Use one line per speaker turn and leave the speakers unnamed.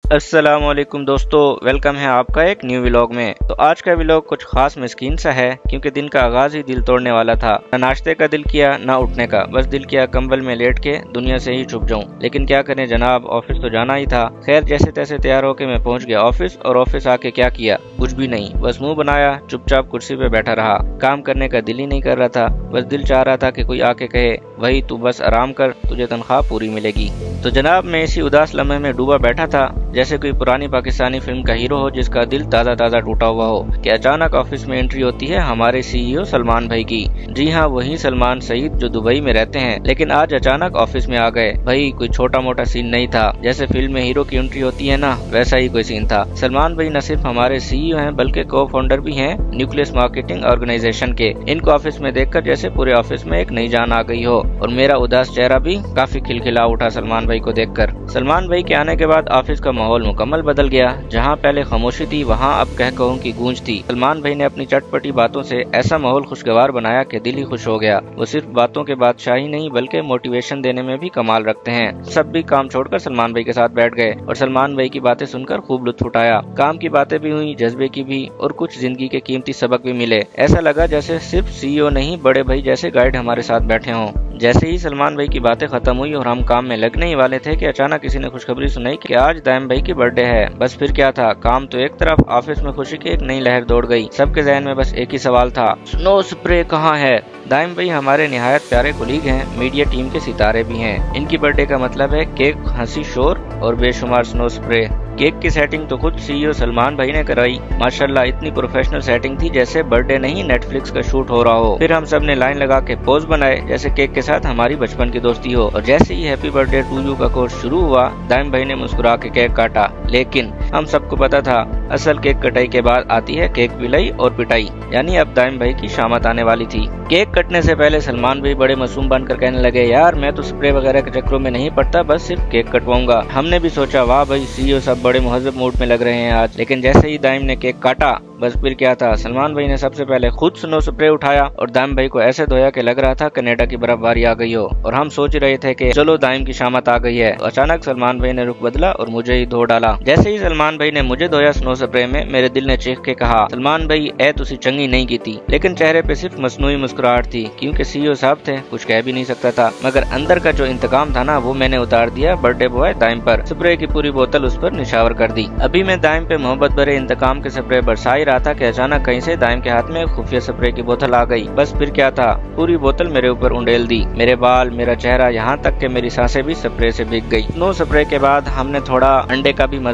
अस्सलामुअलैकुम दोस्तों, वेलकम है आपका एक न्यू व्लॉग में। तो आज का व्लॉग कुछ खास मिस्कीन सा है क्योंकि दिन का आगाज ही दिल तोड़ने वाला था। न नाश्ते का दिल किया न उठने का, बस दिल किया कंबल में लेट के दुनिया से ही छुप जाऊं। लेकिन क्या करें जनाब, ऑफिस तो जाना ही था। खैर जैसे तैसे तैयार होके मैं पहुंच गया ऑफिस, और ऑफिस आके क्या किया, कुछ भी नहीं। बस मुंह बनाया, चुपचाप कुर्सी पे बैठा रहा। काम करने का दिल ही नहीं कर रहा था। बस दिल चाह रहा था कि कोई आके कहे वही तू बस आराम कर, तुझे तनख्वाह पूरी मिलेगी। तो जनाब मैं इसी उदास लम्हे में डूबा बैठा था जैसे कोई पुरानी पाकिस्तानी फिल्म का हीरो हो जिसका दिल ताज़ा ताज़ा टूटा हुआ हो कि अचानक ऑफिस में एंट्री होती है हमारे सीईओ सलमान भाई की। जी हाँ, वही सलमान सईद जो दुबई में रहते हैं, लेकिन आज अचानक ऑफिस में आ गए। भाई कोई छोटा मोटा सीन नहीं था। जैसे फिल्म में हीरो की एंट्री होती है ना, वैसा ही कोई सीन था। सलमान भाई न सिर्फ हमारे सीईओ हैं बल्कि को फाउंडर भी हैं न्यूक्लियस मार्केटिंग ऑर्गेनाइजेशन के। इनको ऑफिस में देखकर जैसे पूरे ऑफिस में एक नई जान आ गई हो, और मेरा उदास चेहरा भी काफी खिलखिला उठा सलमान भाई को देखकर। सलमान भाई के आने के बाद ऑफिस का माहौल मुकम्मल बदल गया। जहां पहले खामोशी थी वहां अब कह कहूं की गूंज थी। सलमान भाई ने अपनी चटपटी बातों से ऐसा माहौल खुशगवार बनाया कि दिल ही खुश हो गया। वो सिर्फ बातों के बादशाही नहीं बल्कि मोटिवेशन देने में भी कमाल रखते हैं। सब भी काम छोड़कर सलमान भाई के साथ बैठ गए और सलमान भाई की बातें सुनकर खूब लुत्फ उठाया। काम की बातें भी हुई, जज्बे की भी, और कुछ जिंदगी के कीमती सबक भी मिले। ऐसा लगा जैसे सिर्फ सीईओ नहीं, बड़े भाई जैसे गाइड हमारे साथ बैठे हों। जैसे ही सलमान भाई की बातें खत्म हुई और हम काम में लगने ही वाले थे कि अचानक किसी ने खुशखबरी सुनाई कि आज दाइम भाई की बर्थडे है। बस फिर क्या था, काम तो एक तरफ, ऑफिस में खुशी की एक नई लहर दौड़ गई। सबके जहन में बस एक ही सवाल था, स्नो स्प्रे कहाँ है। दाइम भाई हमारे निहायत प्यारे कुलीग हैं, मीडिया टीम के सितारे भी हैं। इनकी बर्थडे का मतलब है केक, हंसी, शोर और बेशुमार स्नो स्प्रे। केक की सेटिंग तो खुद सीईओ सलमान भाई ने कराई। माशाल्लाह इतनी प्रोफेशनल सेटिंग थी जैसे बर्थडे नहीं नेटफ्लिक्स का शूट हो रहा हो। फिर हम सब ने लाइन लगा के पोज बनाए जैसे केक के साथ हमारी बचपन की दोस्ती हो। और जैसे ही हैप्पी बर्थडे टू यू का कोर्स शुरू हुआ, दाइम भाई ने मुस्कुरा के केक काटा। लेकिन हम सबको पता था असल केक कटाई के बाद आती है केक पिलाई और पिटाई, यानी अब दाइम भाई की शामत आने वाली थी। केक कटने से पहले सलमान भाई बड़े मासूम बनकर कहने लगे, यार मैं तो स्प्रे वगैरह के चक्करों में नहीं पड़ता, बस सिर्फ केक कटवाऊंगा। हमने भी सोचा वाह भाई सीईओ सब बड़े मुहज्जब मूड में लग रहे हैं आज। लेकिन जैसे ही दाइम ने केक काटा, बस फिर क्या था, सलमान भाई ने सबसे पहले खुद स्नो स्प्रे उठाया और दाइम भाई को ऐसे धोया कि लग रहा था कनाडा की बर्फबारी आ गई हो। और हम सोच रहे थे कि चलो दाइम की शामत आ गई है। तो अचानक सलमान भाई ने रुख बदला और मुझे ही धो डाला। जैसे ही सलमान भाई ने मुझे धोया स्नो स्प्रे में, मेरे दिल ने चीख के कहा, सलमान भाई ए तुसी चंगी नहीं की थी। लेकिन चेहरे पे सिर्फ मसनूई मुस्कुराहट थी क्योंकि सीईओ साहब थे, कुछ कह भी नहीं सकता था। मगर अंदर का जो इंतकाम था ना, वो मैंने उतार दिया बर्थडे बॉय दाइम पर। स्प्रे की पूरी बोतल उस पर निशावर कर दी। अभी मैं दाइम पे मोहब्बत भरे इंतकाम के स्प्रे बरसा ही रहा था कि अचानक कहीं से दाइम के हाथ में खुफिया स्प्रे की बोतल आ गई। बस फिर क्या था, पूरी बोतल मेरे ऊपर उंडेल दी। मेरे बाल, मेरा चेहरा, यहाँ तक कि मेरी सांसें भी स्प्रे से भीग गई। स्नो स्प्रे के बाद हमने थोड़ा अंडे का भी मजा